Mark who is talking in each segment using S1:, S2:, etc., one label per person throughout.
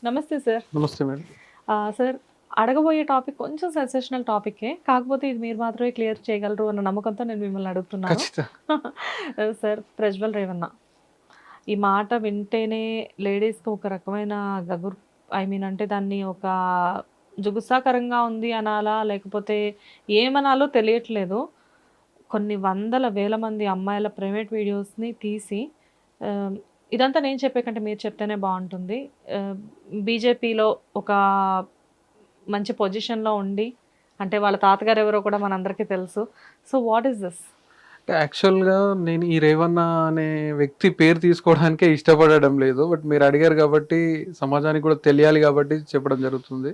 S1: నమస్తే సార్.
S2: నమస్తే madam.
S1: Sir అడగబోయే topic కొంచెం సెన్సేషనల్ టాపికే. కాకపోతే ఇది మీరు మాత్రమే క్లియర్ చేయగలరు అన్న నమ్మకంతో నేను మిమ్మల్ని అడుగుతున్నాను.
S2: ఖచ్చితంగా.
S1: సార్ ప్రజ్వల్ రేవన్న ఈ మాట వింటేనే లేడీస్‌కి ఒక రకమైన గగురు అంటే దాన్ని ఒక జుగుప్సాకరంగా ఉంది అనాలా? లేకపోతే ఏమనాలో తెలియట్లేదు. కొన్ని వందల వేల మంది అమ్మాయిల ప్రైవేట్ వీడియోస్‌ని తీసి ఆహ్, ఇదంతా నేను చెప్పే కంటే మీరు చెప్తేనే బావుంటుంది. బీజేపీలో ఒక మంచి పొజిషన్‌లో ఉండి అంటే వాళ్ళ తాతగారు ఎవరో కూడా మనందరికీ తెలుసు. So, what is this?
S2: యాక్చువల్‌గా నేను ఈ రేవన్న అనే వ్యక్తి పేరు తీసుకోవడానికే ఇష్టపడడం లేదు. బట్ మీరు అడిగారు కాబట్టి సమాజానికి కూడా తెలియాలి కాబట్టి చెప్పడం జరుగుతుంది.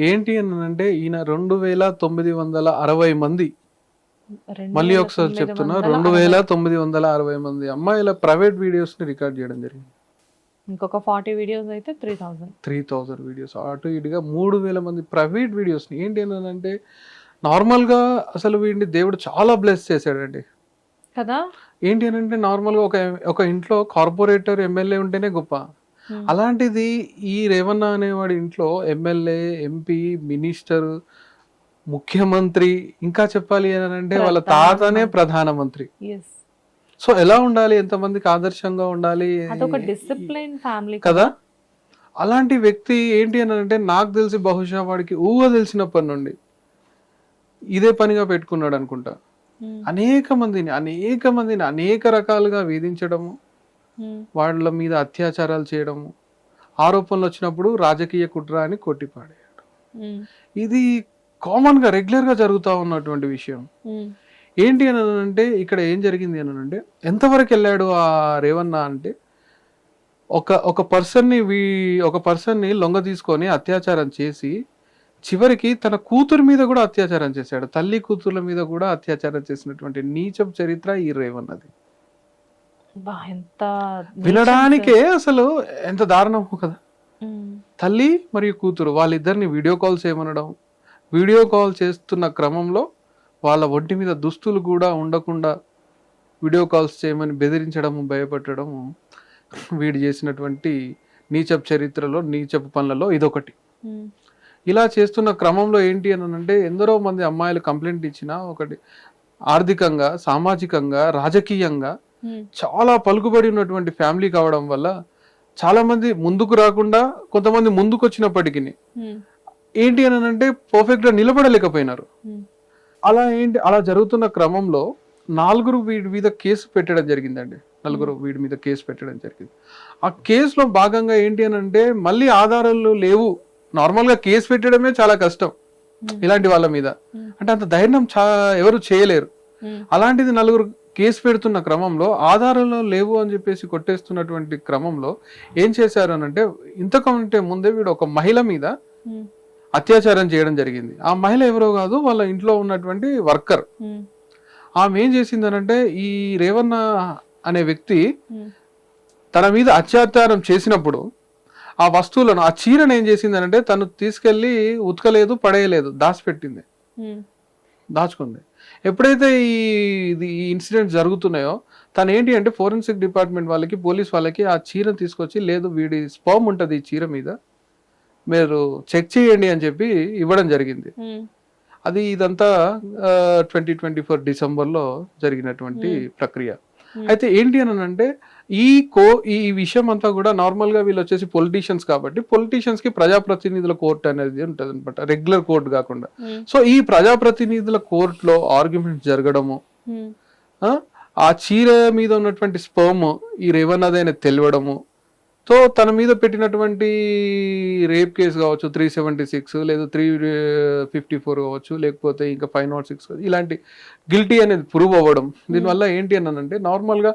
S2: ఏంటి అనంటే ఈయన 2960 మంది, మళ్ళీ ఒకసారి చెప్తున్నా 2960 మంది అమ్మాయిల ప్రైవేట్ వీడియోస్‌ని రికార్డ్ చేయడం జరిగింది.
S1: ఇంకొక 40 వీడియోస్ అయితే
S2: 3000 వీడియోస్ అటు ఇటుగా 3000 మంది ప్రైవేట్ వీడియోస్‌ని. ఏంటి అనంటే నార్మల్‌గా అసలు వీడిని దేవుడు చాలా బ్లెస్ చేశాడండి
S1: కదా!
S2: ఏంటి అనంటే నార్మల్‌గా ఒక ఇంట్లో కార్పొరేటర్, ఎమ్మెల్యే ఉంటేనే గొప్ప. అలాంటిది ఈ రేవన్న అనేవాడి ఇంట్లో ఎమ్మెల్యే, ఎంపీ, మినిస్టర్, ముఖ్యమంత్రి, ఇంకా చెప్పాలి అనంటే వాళ్ళ తాతనే ప్రధానమంత్రి. సో ఎలా ఉండాలి, ఎంతమందికి ఆదర్శంగా ఉండాలి,
S1: అదొక డిసిప్లిన్ ఫ్యామిలీ
S2: కదా. అలాంటి వ్యక్తి ఏంటి అనంటే నాకు తెలిసి బహుశా వాడికి తెలిసినప్పటి నుండి ఇదే పనిగా పెట్టుకున్నాడు అనుకుంటా. అనేక మందిని అనేక రకాలుగా వేధించడము, వాళ్ళ మీద అత్యాచారాలు చేయడము, ఆరోపణలు వచ్చినప్పుడు రాజకీయ కుట్ర అని కొట్టిపాడేయడం. ఇది కామన్ గా రెగ్యులర్ గా జరుగుతూ ఉన్నటువంటి విషయం. ఏంటి అని అంటే ఇక్కడ ఏం జరిగింది అని అంటే ఎంతవరకు వెళ్ళాడు ఆ రేవన్న అంటే ఒక పర్సన్ని లొంగ తీసుకొని అత్యాచారం చేసి చివరికి తన కూతురు మీద కూడా అత్యాచారం చేశాడు. తల్లి కూతుర్ల మీద కూడా అత్యాచారం చేసినటువంటి నీచపు చరిత్ర ఈ రేవన్నది. వినడానికే అసలు ఎంత దారుణమో కదా. తల్లి మరియు కూతురు వాళ్ళిద్దరిని వీడియో కాల్ చేయమనడం, వీడియో కాల్ చేస్తున్న క్రమంలో వాళ్ళ ఒంటి మీద దుస్తులు కూడా ఉండకుండా వీడియో కాల్స్ చేయమని బెదిరించడము, భయపెట్టడము వీడు చేసినటువంటి నీచపు చరిత్రలో, నీచపు పనులలో ఇదొకటి. ఇలా చేస్తున్న క్రమంలో ఏంటి అని అంటే ఎందరో మంది అమ్మాయిలు కంప్లైంట్ ఇచ్చినా ఒకటి ఆర్థికంగా, సామాజికంగా, రాజకీయంగా చాలా పలుకుబడి ఉన్నటువంటి ఫ్యామిలీ కావడం వల్ల చాలా మంది ముందుకు రాకుండా, కొంతమంది ముందుకు వచ్చినప్పటికీ ఏంటి అని అంటే పర్ఫెక్ట్ గా నిలబడలేకపోయినారు. అలా జరుగుతున్న క్రమంలో వీడి మీద కేసు పెట్టడం జరిగిందండి. వీడి మీద కేసు పెట్టడం జరిగింది. ఆ కేసులో భాగంగా ఏంటి అని అంటే మళ్ళీ ఆధారాలు లేవు. నార్మల్ గా కేసు పెట్టడమే చాలా కష్టం ఇలాంటి వాళ్ళ మీద, అంటే అంత ధైర్యం ఎవరు చేయలేరు. అలాంటిది 4 కేసు పెడుతున్న క్రమంలో ఆధారాలు లేవు అని చెప్పేసి కొట్టేస్తున్నటువంటి క్రమంలో ఏం చేశారు అని అంటే ఇంతకంటే ముందే వీడు ఒక మహిళ మీద అత్యాచారం చేయడం జరిగింది. ఆ మహిళ ఎవరో కాదు, వాళ్ళ ఇంట్లో ఉన్నటువంటి వర్కర్. ఆమె ఏం చేసిందనంటే ఈ రేవన్న అనే వ్యక్తి తన మీద అత్యాచారం చేసినప్పుడు ఆ వస్తువులను, ఆ చీరను ఏం చేసిందనంటే తను తీసుకెళ్లి ఉతకలేదు, పడేయలేదు, దాచుకుంది. ఎప్పుడైతే ఈ ఇన్సిడెంట్ జరుగుతున్నాయో తను ఏంటి అంటే ఫోరెన్సిక్ డిపార్ట్మెంట్ వాళ్ళకి, పోలీస్ వాళ్ళకి ఆ చీరను తీసుకొచ్చి, లేదు వీడి స్పర్మ్ ఉంటుంది ఈ చీర మీద, మీరు చెక్ చేయండి అని చెప్పి ఇవ్వడం జరిగింది. ఇదంతా 2024 డిసెంబర్లో జరిగినటువంటి ప్రక్రియ. అయితే ఏంటి అని అంటే ఈ విషయం అంతా కూడా నార్మల్ గా వీళ్ళు వచ్చేసి పొలిటీషియన్స్ కాబట్టి పొలిటీషియన్స్ కి ప్రజాప్రతినిధుల కోర్టు అనేది ఉంటుంది అనమాట, రెగ్యులర్ కోర్టు కాకుండా. సో ఈ ప్రజాప్రతినిధుల కోర్టులో ఆర్గ్యుమెంట్ జరగడము, ఆ చీర మీద ఉన్నటువంటి స్పర్మ్ ఈ రేవన్నదైనా తెలియడము, సో తన మీద పెట్టినటువంటి రేప్ కేసు కావచ్చు 376 లేదా 354 కావచ్చు, లేకపోతే ఇంకా 506 ఇలాంటి గిల్టీ అనేది ప్రూవ్ అవ్వడం. దీనివల్ల ఏంటి అని అంటే నార్మల్గా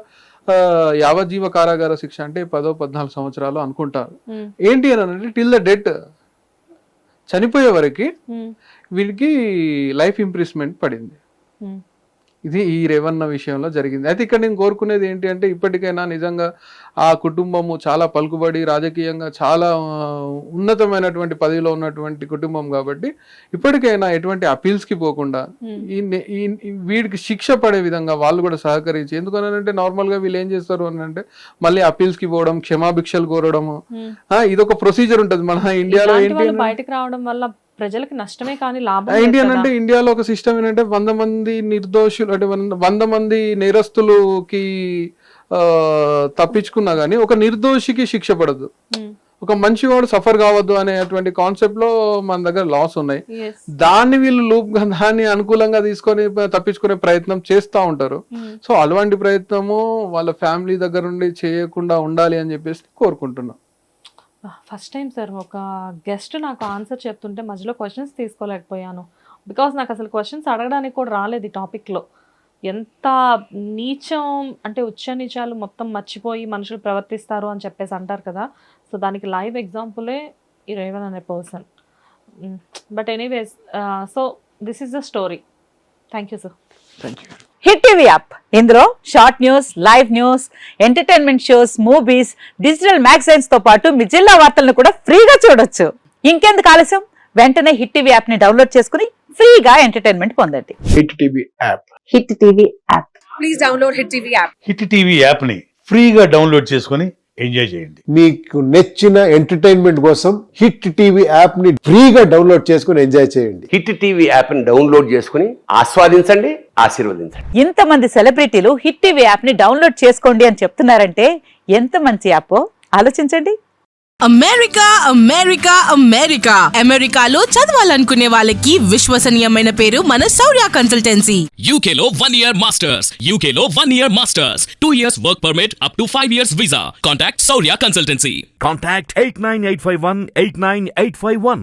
S2: యావజ్జీవ కారాగార శిక్ష అంటే 10-14 సంవత్సరాలు అనుకుంటారు. ఏంటి అని అంటే టిల్ ద డెత్, చనిపోయే వరకు వీడికి లైఫ్ ఇంప్రిస్మెంట్ పడింది. ఇది ఈ రేవన్న విషయంలో జరిగింది. అయితే ఇక్కడ నేను కోరుకునేది ఏంటి అంటే ఇప్పటికైనా నిజంగా ఆ కుటుంబము చాలా పలుకుబడి రాజకీయంగా చాలా ఉన్నతమైనటువంటి పదవిలో ఉన్నటువంటి కుటుంబం కాబట్టి ఇప్పటికైనా ఎటువంటి అపీల్స్కి పోకుండా వీడికి శిక్ష పడే విధంగా వాళ్ళు కూడా సహకరించి, ఎందుకనంటే నార్మల్గా వీళ్ళు ఏం చేస్తారు అని అంటే మళ్ళీ అపీల్స్కి పోవడం, క్షమాభిక్షలు కోరడము, ఇదొక ప్రొసీజర్ ఉంటుంది మన ఇండియాలో. ఏంటి
S1: బయటకు రావడం వల్ల ప్రజలకు నష్టమే కానీ లాభం
S2: ఏంటి అని అంటే ఇండియాలో ఒక సిస్టమ్ ఏంటంటే 100 మంది నిర్దోషులు అంటే 100 మంది నేరస్తులకి తప్పించుకున్నా గానీ ఒక నిర్దోషికి శిక్ష పడదు, ఒక మంచివాడు సఫర్ కావద్దు అనేటువంటి కాన్సెప్ట్ లో మన దగ్గర లాస్ ఉన్నాయి. దాన్ని వీళ్ళు దాన్ని అనుకూలంగా తీసుకొని తప్పించుకునే ప్రయత్నం చేస్తూ ఉంటారు. సో అలాంటి ప్రయత్నము వాళ్ళ ఫ్యామిలీ దగ్గర నుండి చేయకుండా ఉండాలి అని చెప్పేసి కోరుకుంటున్నాం.
S1: ఫస్ట్ టైం సార్ ఒక గెస్ట్ నాకు ఆన్సర్ చెప్తుంటే మధ్యలో క్వశ్చన్స్ తీసుకోలేకపోయాను. బికాస్ నాకు అసలు క్వశ్చన్స్ అడగడానికి కూడా రాలేదు ఈ టాపిక్లో. ఎంత నీచం అంటే ఉచ్చ నీచాలు మొత్తం మర్చిపోయి మనుషులు ప్రవర్తిస్తారు అని చెప్పేసి అంటారు కదా. సో దానికి లైవ్ ఎగ్జాంపులే ఈ రేవన్ అనే person. But anyways, so this is the story. Thank you sir.
S2: Thank you.
S3: Hit TV app, ఇందులో short news, live news, entertainment shows, movies, digital magazines తో పాటు మీ జిల్లా వార్తలను కూడా ఫ్రీగా చూడొచ్చు. ఇంకెందుకు ఆలస్యం, వెంటనే హిట్ టీవీ యాప్ ని డౌన్లోడ్ చేసుకుని ఫ్రీగా ఎంటర్టైన్మెంట్ పొందండి.
S2: Hit TV app.
S3: Hit TV app.
S4: Please download hit TV app.
S5: Hit TV app ని ఫ్రీగా డౌన్లోడ్ చేసుకొని ఎంజాయ్ చేయండి.
S6: మీకు నచ్చిన ఎంటర్టైన్మెంట్ కోసం హిట్ టీవీ యాప్ ని ఫ్రీగా డౌన్లోడ్ చేసుకుని ఎంజాయ్ చేయండి.
S7: హిట్ టీవీ యాప్ ని డౌన్లోడ్ చేసుకుని ఆస్వాదించండి, ఆశీర్వదించండి.
S3: ఇంతమంది సెలబ్రిటీలు హిట్ టీవీ యాప్ ని డౌన్లోడ్ చేసుకోండి అని చెప్తున్నారంటే ఎంత మంచి యాప్ ఆలోచించండి.
S4: అమెరికా అమెరికా అమెరికా అమెరికాలో చదవాలనుకునే వాళ్ళకి విశ్వసనీయమైన పేరు మన శౌర్య కన్సల్టెన్సీ.
S8: UK లో 1 year masters. UK లో 1 year masters. 2 years work permit up to 5 years visa. Contact Saurya Consultancy.
S9: Contact 89851 89851.